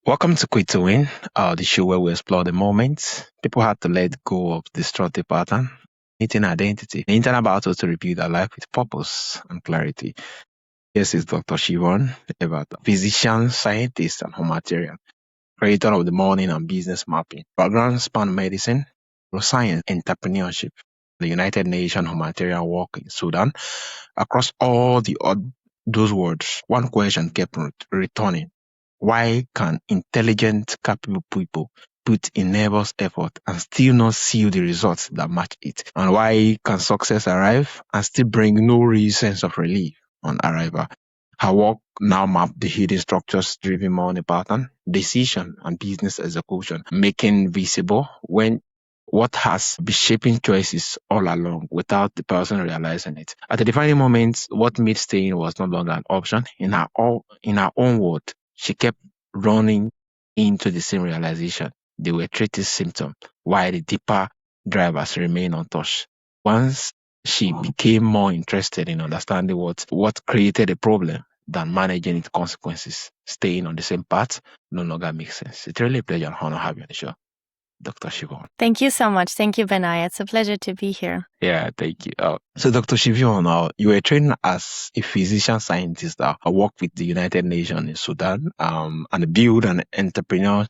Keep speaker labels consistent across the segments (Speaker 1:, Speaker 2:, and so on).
Speaker 1: Welcome to Quit to Win, the show where we explore the moments people had to let go of destructive pattern, meeting identity, the internal battle to rebuild their life with purpose and clarity. This is Dr. Siobhan Ewert, physician, scientist, and humanitarian, creator of the morning and business mapping. Background span medicine, science, entrepreneurship, the United Nations humanitarian work in Sudan. Across all those words, one question kept returning. Why can intelligent, capable people put in nervous effort and still not see the results that match it? And why can success arrive and still bring no real sense of relief on arrival? Her work now map the hidden structures driven money pattern, decision, and business execution, making visible when what has been shaping choices all along without the person realizing it. At the defining moment, what made staying was no longer an option. In her own word, she kept running into the same realization. They were treated symptoms, while the deeper drivers remain untouched. Once she became more interested in understanding what created the problem than managing its consequences, staying on the same path no longer makes sense. It's really a pleasure and honor having you on the show, Dr. Siobhan.
Speaker 2: Thank you so much. Thank you, Benaya. It's a pleasure to be here.
Speaker 1: Yeah, thank you. So, Dr. Siobhan, you were trained as a physician scientist that worked with the United Nations in Sudan and build an entrepreneurial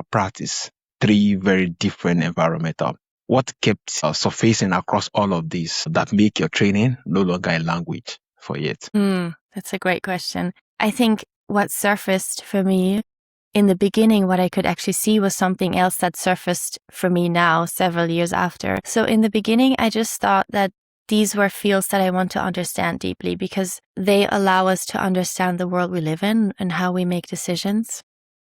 Speaker 1: practice, three very different environmental. What kept surfacing across all of these that make your training no longer a language for yet?
Speaker 2: That's a great question. I think what surfaced for me in the beginning, what I could actually see was something else that surfaced for me now, several years after. So in the beginning, I just thought that these were fields that I want to understand deeply because they allow us to understand the world we live in and how we make decisions.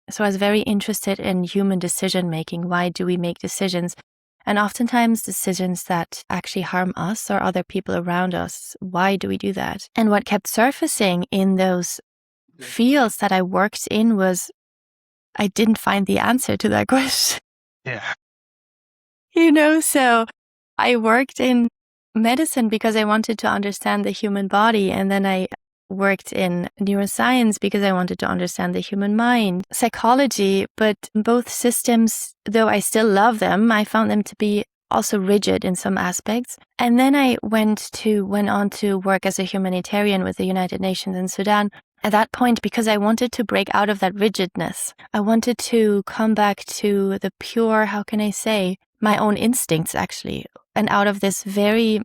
Speaker 2: So I was very interested in human decision making. Why do we make decisions? And oftentimes decisions that actually harm us or other people around us. Why do we do that? And what kept surfacing in those fields that I worked in was I didn't find the answer to that question.
Speaker 1: Yeah.
Speaker 2: So I worked in medicine because I wanted to understand the human body. And then I worked in neuroscience because I wanted to understand the human mind, psychology, but both systems, though I still love them, I found them to be also rigid in some aspects. And then I went on to work as a humanitarian with the United Nations in Sudan. At that point, because I wanted to break out of that rigidness, I wanted to come back to the pure, how can I say, my own instincts actually, and out of this very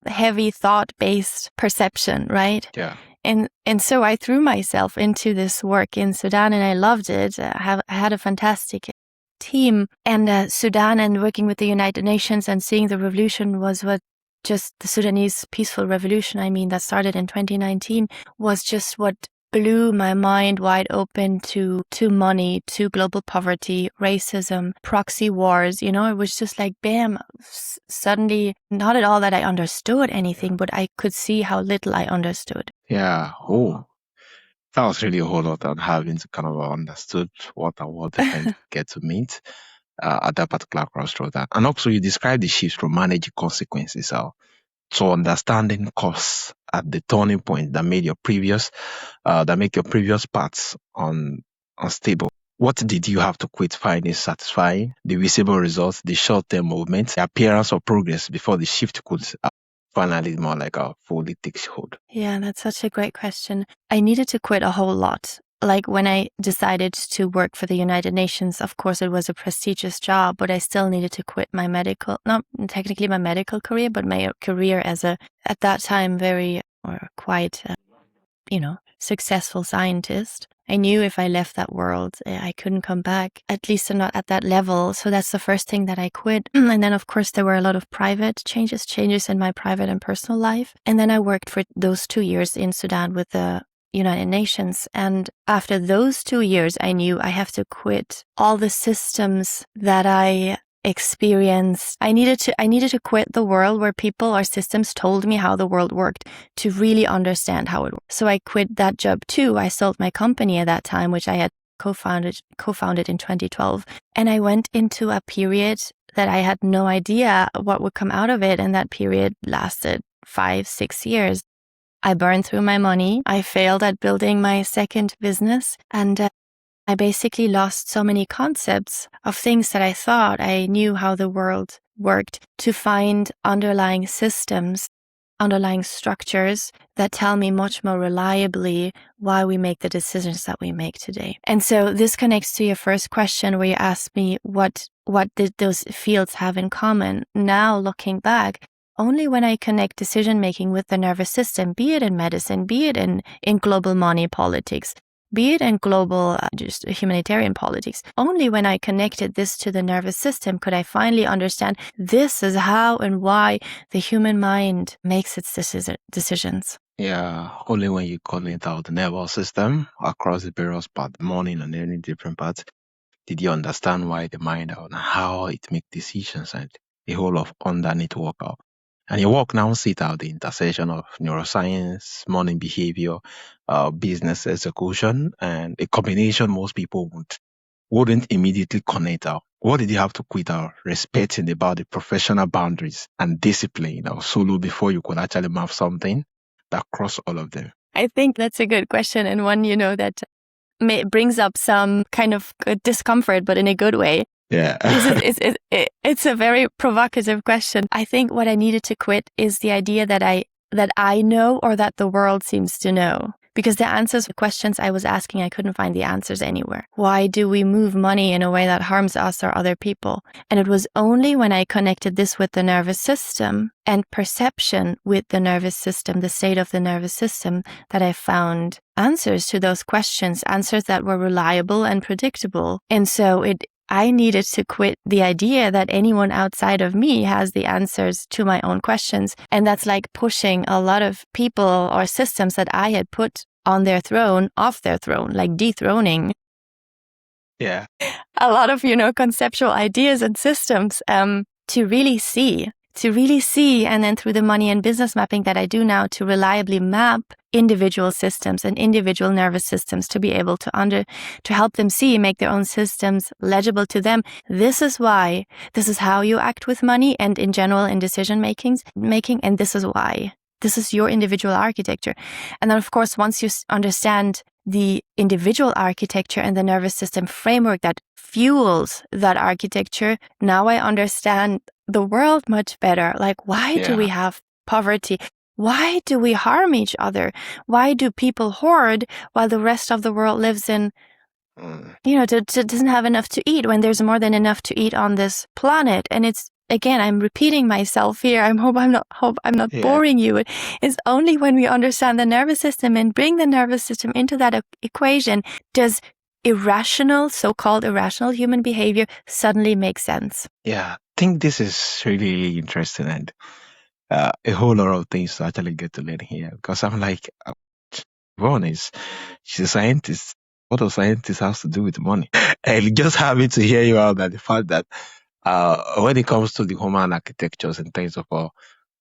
Speaker 2: heavy thought-based perception, right?
Speaker 1: Yeah.
Speaker 2: And so I threw myself into this work in Sudan and I loved it. I had a fantastic team, and Sudan and working with the United Nations and seeing the revolution was what just the Sudanese peaceful revolution, that started in 2019, was just what blew my mind wide open to money, to global poverty, racism, proxy wars. It was just like, bam, suddenly, not at all that I understood anything, but I could see how little I understood.
Speaker 1: Yeah. Oh, that was really a whole lot on having to kind of understood what I was trying to get to meet at that particular crossroad. And also you described the shifts from managing consequences to understanding costs at the turning point that make your previous paths unstable. What did you have to quit finding satisfying? The visible results, the short-term movement, the appearance of progress before the shift could finally more like fully take hold?
Speaker 2: Yeah, that's such a great question. I needed to quit a whole lot. Like when I decided to work for the United Nations, of course, it was a prestigious job, but I still needed to quit my not technically my medical career, but my career as at that time, quite, successful scientist. I knew if I left that world, I couldn't come back, at least not at that level. So that's the first thing that I quit. And then, of course, there were a lot of private changes in my private and personal life. And then I worked for those 2 years in Sudan with the United Nations. And after those 2 years, I knew I have to quit all the systems that I experienced. I needed to quit the world where people or systems told me how the world worked to really understand how it worked. So I quit that job too. I sold my company at that time, which I had co-founded in 2012. And I went into a period that I had no idea what would come out of it. And that period lasted 5-6 years. I burned through my money. I failed at building my second business. And I basically lost so many concepts of things that I thought I knew how the world worked, to find underlying systems, underlying structures that tell me much more reliably why we make the decisions that we make today. And so this connects to your first question where you asked me what did those fields have in common. Now looking back, only when I connect decision making with the nervous system, be it in medicine, be it in global money politics, be it in global just humanitarian politics, only when I connected this to the nervous system could I finally understand this is how and why the human mind makes its decisions.
Speaker 1: Yeah, only when you connect out the nervous system across the various parts, morning and any different parts, did you understand why the mind and how it makes decisions and the whole of underneath work out. And your work now sit out the intersection of neuroscience, morning behavior, business execution, and a combination most people wouldn't immediately connect out. What did you have to quit out? Respecting about the professional boundaries and discipline or solo before you could actually map something that cross all of them?
Speaker 2: I think that's a good question, and one, that brings up some kind of discomfort, but in a good way.
Speaker 1: Yeah.
Speaker 2: It's a very provocative question. I think what I needed to quit is the idea that I know or that the world seems to know. Because the answers to questions I was asking, I couldn't find the answers anywhere. Why do we move money in a way that harms us or other people? And it was only when I connected this with the nervous system and perception with the nervous system, the state of the nervous system, that I found answers to those questions, answers that were reliable and predictable. And so I needed to quit the idea that anyone outside of me has the answers to my own questions. And that's like pushing a lot of people or systems that I had put on their throne, off their throne, like dethroning.
Speaker 1: Yeah.
Speaker 2: A lot of, conceptual ideas and systems to really see, and then through the money and business mapping that I do now, to reliably map individual systems and individual nervous systems to be able to help them see, make their own systems legible to them. This is why, this is how you act with money and in general in decision making, and this is why. This is your individual architecture. And then of course, once you understand the individual architecture and the nervous system framework that fuels that architecture, now I understand the world much better. Like, why do we have poverty? Why do we harm each other? Why do people hoard while the rest of the world lives in, doesn't have enough to eat when there's more than enough to eat on this planet? And it's, again, I'm repeating myself here. I hope I'm not boring you. It's only when we understand the nervous system and bring the nervous system into that equation does so-called irrational human behavior suddenly make sense.
Speaker 1: Yeah, I think this is really interesting and a whole lot of things to actually get to learn here, because I'm like, she's a scientist. What does scientists have to do with money? And just happy to hear you out that the fact that when it comes to the human architectures in terms of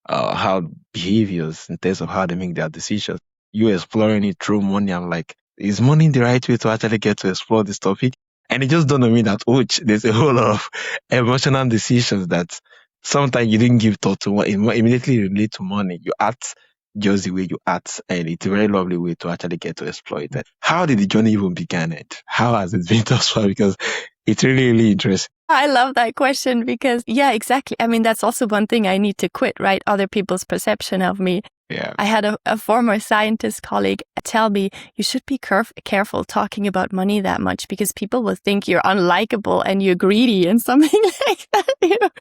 Speaker 1: how behaviors, in terms of how they make their decisions, you exploring it through money. I'm like, is money the right way to actually get to explore this topic? And it just dawned on me that, there's a whole lot of emotional decisions that sometimes you didn't give thought to, immediately relate to money. You act just the way you act, and it's a very lovely way to actually get to exploit it. How did the journey even begin? It? How has it been thus far? Because it's really, really interesting.
Speaker 2: I love that question because, yeah, exactly. I mean, that's also one thing I need to quit, right? Other people's perception of me.
Speaker 1: Yeah.
Speaker 2: I had a former scientist colleague tell me, you should be careful talking about money that much because people will think you're unlikable and you're greedy and something like that,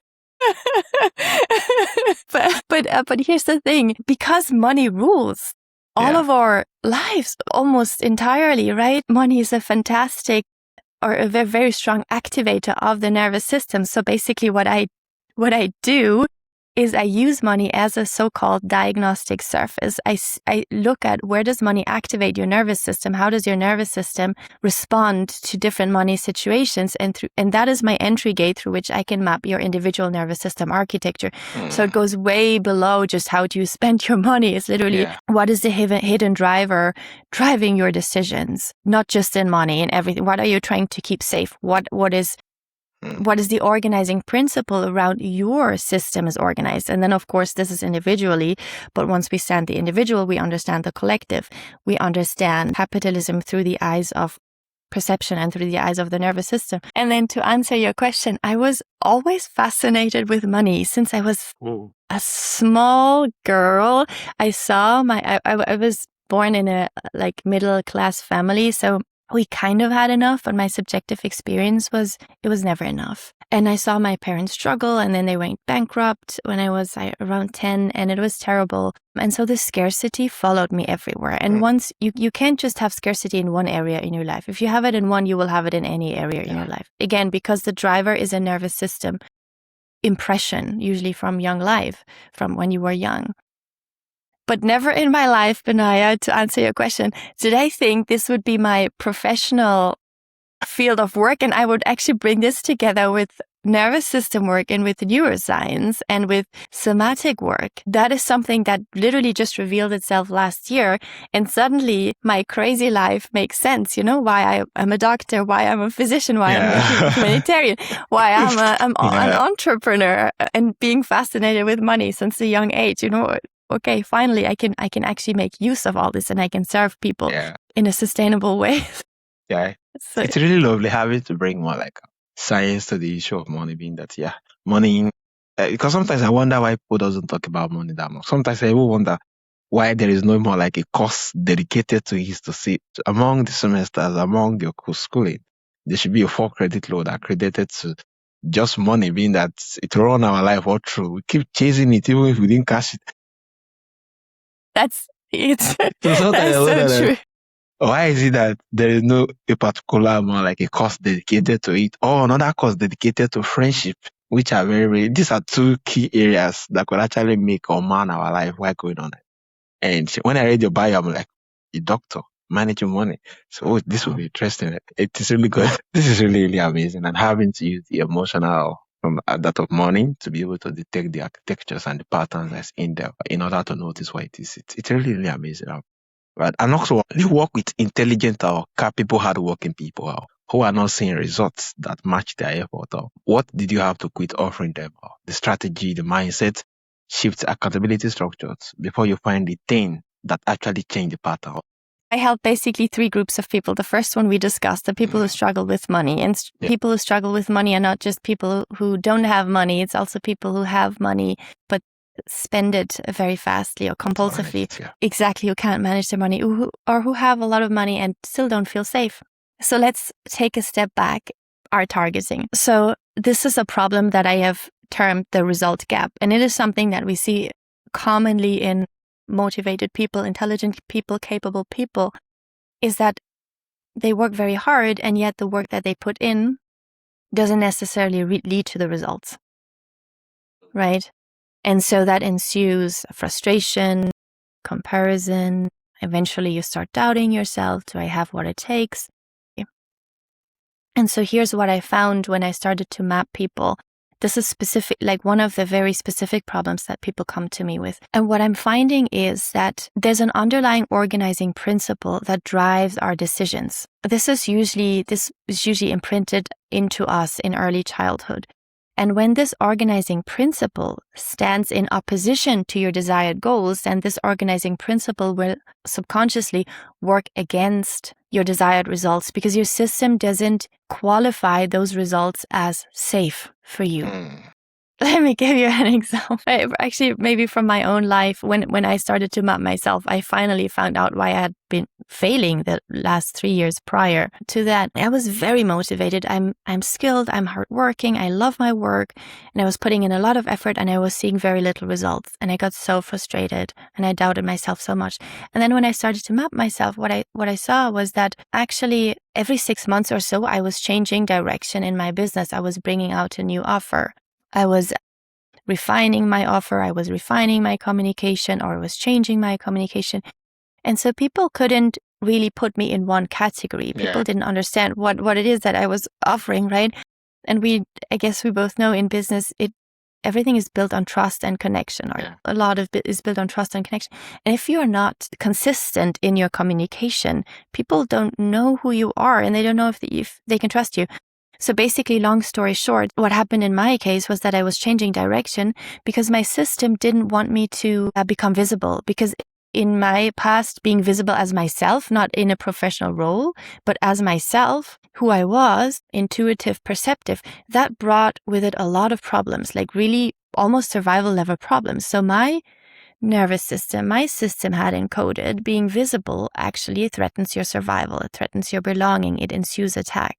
Speaker 2: But here's the thing, because money rules all of our lives almost entirely, right? Money is a fantastic or a very, very strong activator of the nervous system. So basically what I do is I use money as a so-called diagnostic surface. I look at where does money activate your nervous system? How does your nervous system respond to different money situations? And that is my entry gate through which I can map your individual nervous system architecture. So it goes way below just how do you spend your money. It's literally what is the hidden driver driving your decisions, not just in money and everything. What are you trying to keep safe? What is the organizing principle around your system is organized? And then, of course, this is individually. But once we stand the individual, we understand the collective. We understand capitalism through the eyes of perception and through the eyes of the nervous system. And then to answer your question, I was always fascinated with money since I was a small girl. I saw I was born in a like middle class family, so we kind of had enough, but my subjective experience was it was never enough. And I saw my parents struggle, and then they went bankrupt when I was around 10, and it was terrible. And so the scarcity followed me everywhere. And once you can't just have scarcity in one area in your life. If you have it in one, you will have it in any area in your life. Again, because the driver is a nervous system impression, usually from young life, from when you were young. But never in my life, Benaya, to answer your question, did I think this would be my professional field of work. And I would actually bring this together with nervous system work and with neuroscience and with somatic work. That is something that literally just revealed itself last year. And suddenly my crazy life makes sense. You know, why I'm a doctor, why I'm a physician, why I'm a humanitarian, why I'm an entrepreneur and being fascinated with money since a young age. You know, okay, finally I can actually make use of all this and I can serve people in a sustainable way.
Speaker 1: Yeah. So, it's really lovely having to bring more like science to the issue of money, being that, money, because sometimes I wonder why people doesn't talk about money that much. Sometimes I even wonder why there is no more like a course dedicated to it, to see among the semesters, among your schooling, there should be a 4-credit load accredited to just money, being that it run our life all through. We keep chasing it even if we didn't cash it.
Speaker 2: That's it.
Speaker 1: So
Speaker 2: that's so true.
Speaker 1: Why is it that there is no a particular more like a course dedicated to it or another course dedicated to friendship, which are very, these are 2 key areas that could actually make or man our life while going on it. And when I read your bio, I'm like, a doctor managing money. So this will be interesting. It is really good. This is really, really amazing. And having to use the emotional from that of money to be able to detect the architectures and the patterns that's in there in order to notice what it is. It's really, really amazing. Right. And also, you work with intelligent or capable, hardworking people who are not seeing results that match their effort. Or what did you have to quit offering them? Or the strategy, the mindset, shift accountability structures before you find the thing that actually change the pattern.
Speaker 2: I help basically 3 groups of people. The first one we discussed, the people who struggle with money. And people who struggle with money are not just people who don't have money. It's also people who have money, but spend it very fastly or compulsively. Exactly, who can't manage their money or who have a lot of money and still don't feel safe. So let's take a step back, our targeting. So this is a problem that I have termed the result gap. And it is something that we see commonly in motivated people, intelligent people, capable people, is that they work very hard and yet the work that they put in doesn't necessarily lead to the results, right? And so that ensues frustration, comparison. Eventually you start doubting yourself. Do I have what it takes? And so here's what I found when I started to map people. This is specific, like one of the very specific problems that people come to me with. And what I'm finding is that there's an underlying organizing principle that drives our decisions. This is usually imprinted into us in early childhood. And when this organizing principle stands in opposition to your desired goals, then this organizing principle will subconsciously work against your desired results because your system doesn't qualify those results as safe for you. Let me give you an example. Actually, maybe from my own life, when I started to map myself, I finally found out why I had been failing the last 3 years prior to that. I was very motivated. I'm skilled. I'm hardworking. I love my work. And I was putting in a lot of effort and I was seeing very little results. And I got so frustrated and I doubted myself so much. And then when I started to map myself, what I saw was that actually every 6 months or so, I was changing direction in my business. I was bringing out a new offer. I was refining my offer, I was refining my communication, or I was changing my communication. And so people couldn't really put me in one category. People didn't understand what it is that I was offering, right? And I guess we both know in business, everything is built on trust and connection, or a lot of it is built on trust and connection. And if you're not consistent in your communication, people don't know who you are and they don't know if they can trust you. So basically, long story short, what happened in my case was that I was changing direction because my system didn't want me to become visible. Because in my past being visible as myself, not in a professional role, but as myself, who I was, intuitive, perceptive, that brought with it a lot of problems, like really almost survival level problems. So my nervous system, my system had encoded being visible actually threatens your survival, it threatens your belonging, it ensues attack.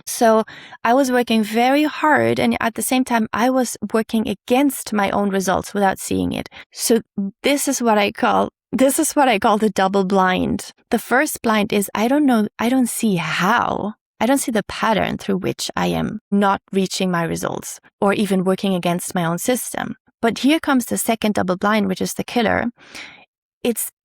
Speaker 2: So I was working very hard, and at the same time I was working against my own results without seeing it. So this is what I call the double blind. The first blind is I don't see how. I don't see the pattern through which I am not reaching my results or even working against my own system. But here comes the second double blind, which is the killer.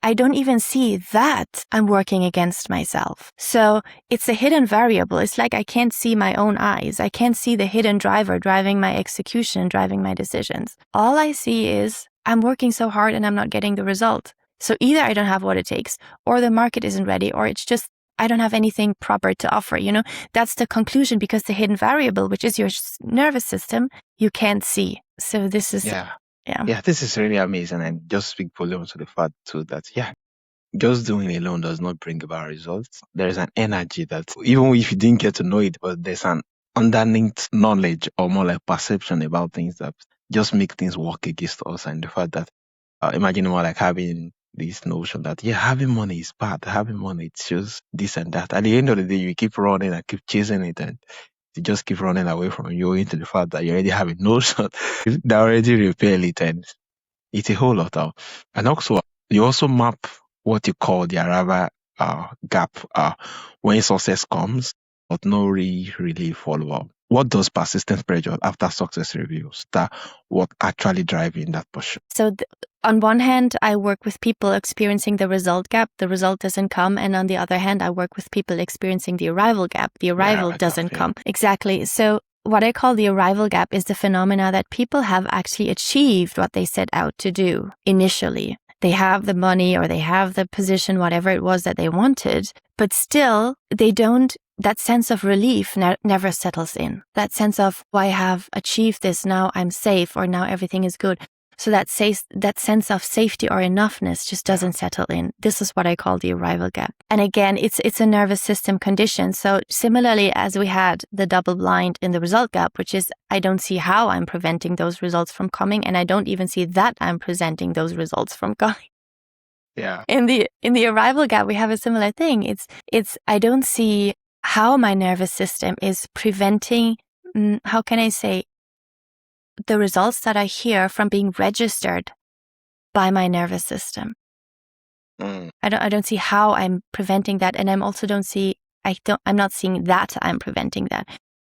Speaker 2: I don't even see that I'm working against myself. So it's a hidden variable. It's like I can't see my own eyes. I can't see the hidden driver driving my execution, driving my decisions. All I see is I'm working so hard and I'm not getting the result. So either I don't have what it takes, or the market isn't ready, or it's just I don't have anything proper to offer. That's the conclusion, because the hidden variable, which is your nervous system, you can't see. So this is...
Speaker 1: Yeah, this is really amazing, and just speak volumes to the fact too that just doing alone does not bring about results. There is an energy that even if you didn't get to know it, but there's an underneath knowledge or more like perception about things that just make things work against us. And the fact that imagine more like having this notion that having money is bad, having money it shows this and that. At the end of the day, you keep running and keep chasing it, and you just keep running away from you into the fact that you already have a notion that already repel it, and it's a whole lot of. And also, you also map what you call the arrival gap when success comes, but no really follow up. What does persistent pressure after success reveals? That what actually driving that push?
Speaker 2: So on one hand, I work with people experiencing the result gap. The result doesn't come. And on the other hand, I work with people experiencing the arrival gap. The arrival doesn't come. Exactly. So what I call the arrival gap is the phenomena that people have actually achieved what they set out to do initially. They have the money or they have the position, whatever it was that they wanted, but still they don't. That sense of relief never settles in. That sense of, I have achieved this, now I'm safe, or now everything is good. So that sense of safety or enoughness just doesn't settle in. This is what I call the arrival gap. And again, it's a nervous system condition. So similarly as we had the double blind in the result gap, which is I don't see how I'm preventing those results from coming, and I don't even see that I'm presenting those results from coming.
Speaker 1: Yeah.
Speaker 2: In the arrival gap, we have a similar thing. It's I don't see how my nervous system is preventing, how can I say, the results that I hear from being registered by my nervous system. I don't see how I'm preventing that, and I'm not seeing that I'm preventing that.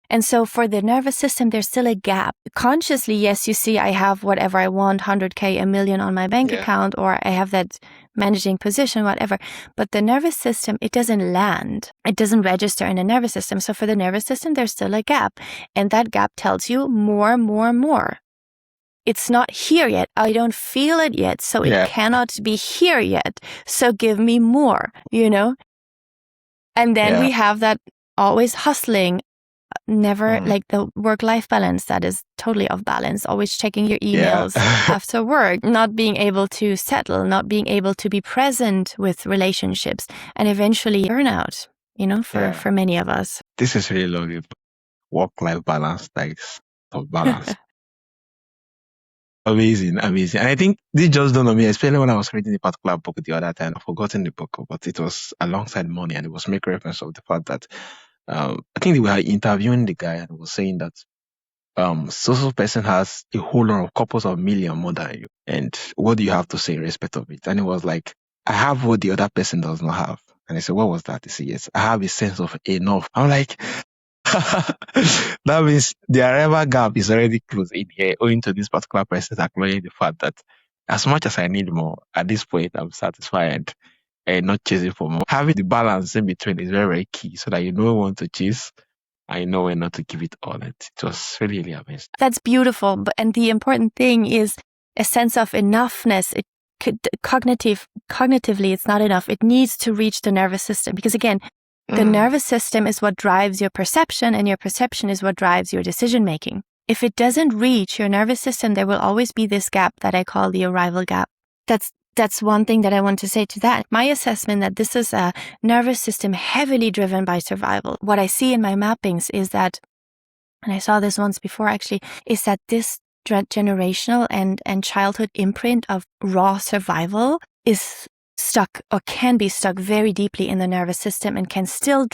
Speaker 2: And so for the nervous system, there's still a gap. Consciously, yes, you see I have whatever I want, 100K, $1 million on my bank account, or I have that managing position, whatever. But the nervous system, it doesn't land. It doesn't register in the nervous system. So for the nervous system, there's still a gap. And that gap tells you more, more, more. It's not here yet. I don't feel it yet. So it cannot be here yet. So give me more, And then we have that always hustling, never like the work-life balance that is totally off balance, always checking your emails after work, not being able to settle, not being able to be present with relationships, and eventually burnout, for many of us.
Speaker 1: This is really lovely. Work-life balance, like of balance. Amazing. And I think this just dawned on me, especially when I was reading a particular book the other time. I've forgotten the book, but it was alongside money, and it was making reference of the fact that I think they were interviewing the guy and was saying that so person has a whole lot of couples of million more than you, and what do you have to say in respect of it? And it was like, I have what the other person does not have. And I said, what was that? He said, yes, I have a sense of enough. I'm like, that means the arrival gap is already closed in here, owing to this particular person acknowledging the fact that as much as I need more, at this point I'm satisfied and not chasing for more. Having the balance in between is very, very key, so that you know when to chase and you know when not to give it all. It was really, really amazing.
Speaker 2: That's beautiful. And the important thing is a sense of enoughness. Cognitively, it's not enough. It needs to reach the nervous system, because again, the nervous system is what drives your perception, and your perception is what drives your decision making. If it doesn't reach your nervous system, there will always be this gap that I call the arrival gap. That's That's one thing that I want to say to that. My assessment that this is a nervous system heavily driven by survival. What I see in my mappings is that, and I saw this once before actually, is that this generational and childhood imprint of raw survival is stuck or can be stuck very deeply in the nervous system and can still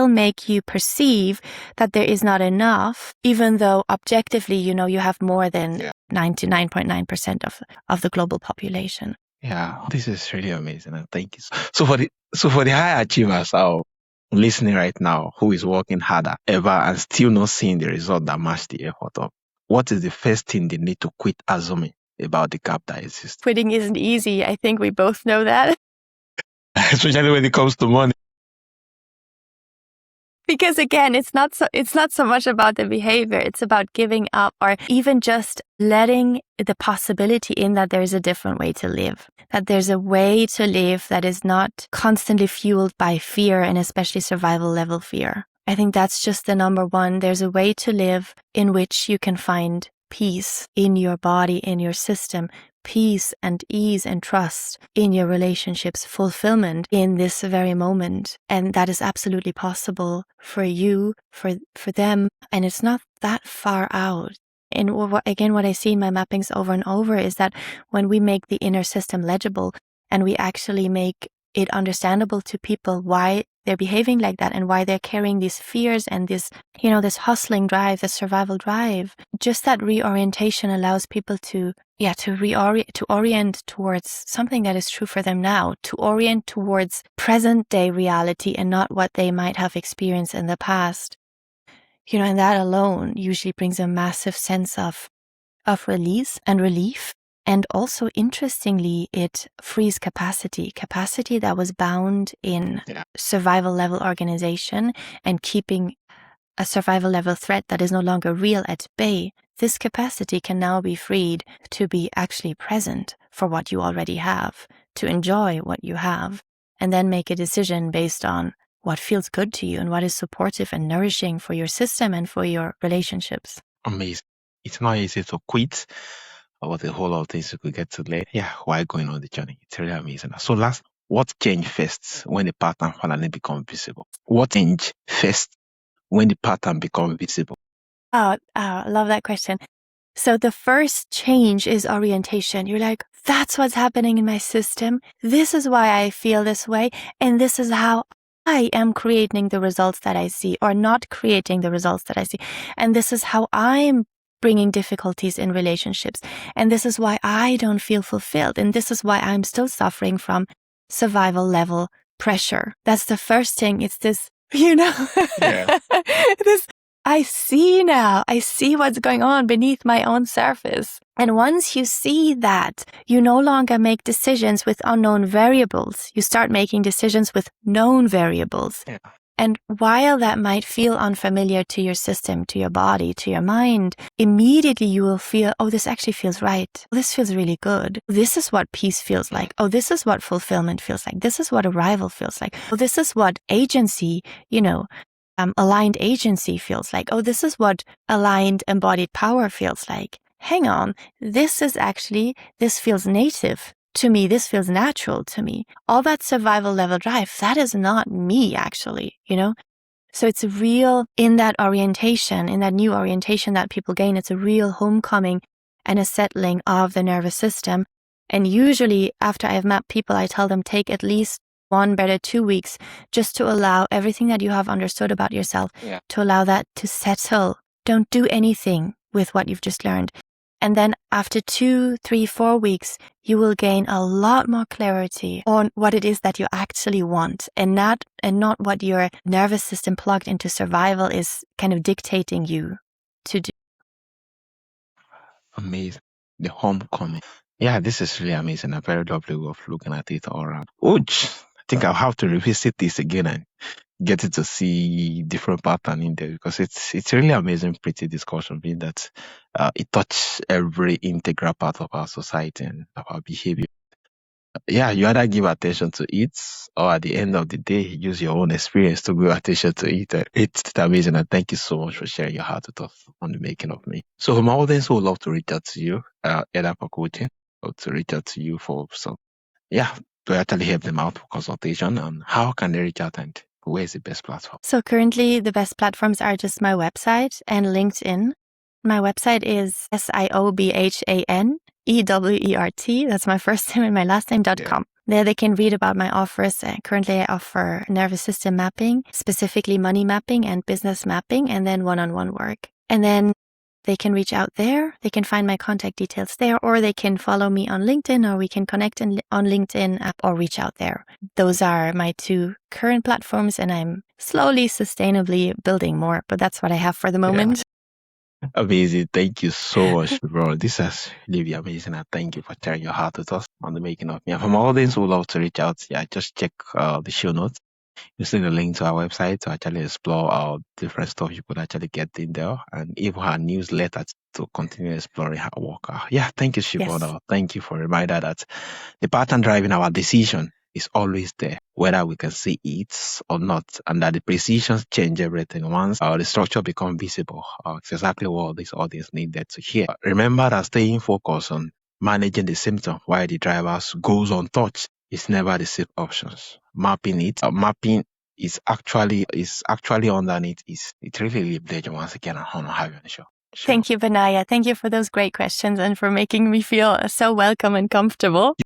Speaker 2: make you perceive that there is not enough, even though objectively, you have more than 99.9% of the global population.
Speaker 1: Yeah, this is really amazing, and thank you. So for the high achievers out listening right now, who is working harder ever and still not seeing the result that match the effort of, what is the first thing they need to quit assuming about the gap that exists?
Speaker 2: Quitting isn't easy. I think we both know that.
Speaker 1: Especially when it comes to money.
Speaker 2: Because again, it's not so much about the behavior. It's about giving up or even just letting the possibility in that there is a different way to live, that there's a way to live that is not constantly fueled by fear and especially survival level fear. I think that's just the number one. There's a way to live in which you can find peace in your body, in your system, peace and ease and trust in your relationships, fulfillment in this very moment. And that is absolutely possible for you, for them. And it's not that far out. And again, what I see in my mappings over and over is that when we make the inner system legible and we actually make it understandable to people why they're behaving like that and why they're carrying these fears and this, this hustling drive, this survival drive, just that reorientation allows people to orient towards something that is true for them now, to orient towards present day reality and not what they might have experienced in the past. And that alone usually brings a massive sense of release and relief. And also, interestingly, it frees capacity that was bound in survival level organization and keeping a survival level threat that is no longer real at bay. This capacity can now be freed to be actually present for what you already have, to enjoy what you have, and then make a decision based on what feels good to you and what is supportive and nourishing for your system and for your relationships.
Speaker 1: Amazing. It's not easy to quit. About a whole lot of things you could get to learn. Yeah, while going on the journey. It's really amazing. So what changed first when the pattern finally become visible? What changed first when the pattern become visible?
Speaker 2: Oh, I love that question. So the first change is orientation. You're like, that's what's happening in my system. This is why I feel this way. And this is how I am creating the results that I see or not creating the results that I see. And this is how I'm bringing difficulties in relationships. And this is why I don't feel fulfilled. And this is why I'm still suffering from survival level pressure. That's the first thing. It's this, this, I see now. I see what's going on beneath my own surface. And once you see that, you no longer make decisions with unknown variables. You start making decisions with known variables.
Speaker 1: Yeah.
Speaker 2: And while that might feel unfamiliar to your system, to your body, to your mind, immediately you will feel, oh, this actually feels right. This feels really good. This is what peace feels like. Oh, this is what fulfillment feels like. This is what arrival feels like. Oh, this is what agency, aligned agency feels like. Oh, this is what aligned embodied power feels like. Hang on, this feels native to me. This feels natural to me. All that survival level drive, that is not me actually, So it's real in that orientation, in that new orientation that people gain. It's a real homecoming and a settling of the nervous system. And usually after I've mapped people, I tell them take at least 1, better 2 weeks, just to allow everything that you have understood about yourself, to allow that to settle. Don't do anything with what you've just learned. And then after 2, 3, 4 weeks, you will gain a lot more clarity on what it is that you actually want and not what your nervous system plugged into survival is kind of dictating you to do.
Speaker 1: Amazing. The homecoming. Yeah, this is really amazing. A very lovely way of looking at it all around. Ouch. I think I'll have to revisit this again and get it to see different pattern in there because it's really amazing, pretty discussion being that it touches every integral part of our society and of our behavior. Yeah, you either give attention to it or at the end of the day, use your own experience to give attention to it. It's amazing. And thank you so much for sharing your heart with us on the making of me. So for my audience who would love to reach out to you, either for coaching to reach out to you for some, to actually help them out for consultation. And how can they reach out, and where is the best platform?
Speaker 2: So currently the best platforms are just my website and LinkedIn. My website is SIOBHANEWERT. That's my first name and my last name.com. There they can read about my offers. Currently I offer nervous system mapping, specifically money mapping and business mapping, and then one-on-one work. And then they can reach out there. They can find my contact details there, or they can follow me on LinkedIn, or we can connect on LinkedIn or reach out there. Those are my two current platforms, and I'm slowly, sustainably building more, but that's what I have for the moment.
Speaker 1: Amazing. Thank you so much, bro. This has really been amazing. And thank you for sharing your heart with us on the making of me. And from all those who love to reach out, just check the show notes. You see the link to our website to actually explore our different stuff you could actually get in there, and even our newsletter to continue exploring our work. Thank you, Siobhan.
Speaker 2: Yes.
Speaker 1: Thank you for a reminder that the pattern driving our decision is always there, whether we can see it or not, and that the precisions change everything once the structure becomes visible. It's exactly what this audience needed to hear. Remember that staying focused on managing the symptom while the drivers goes untouched is never the safe options. Mapping is actually underneath. It really a pleasure once again. I want to have you on the show.
Speaker 2: Thank you, Benaya. Thank you for those great questions and for making me feel so welcome and comfortable.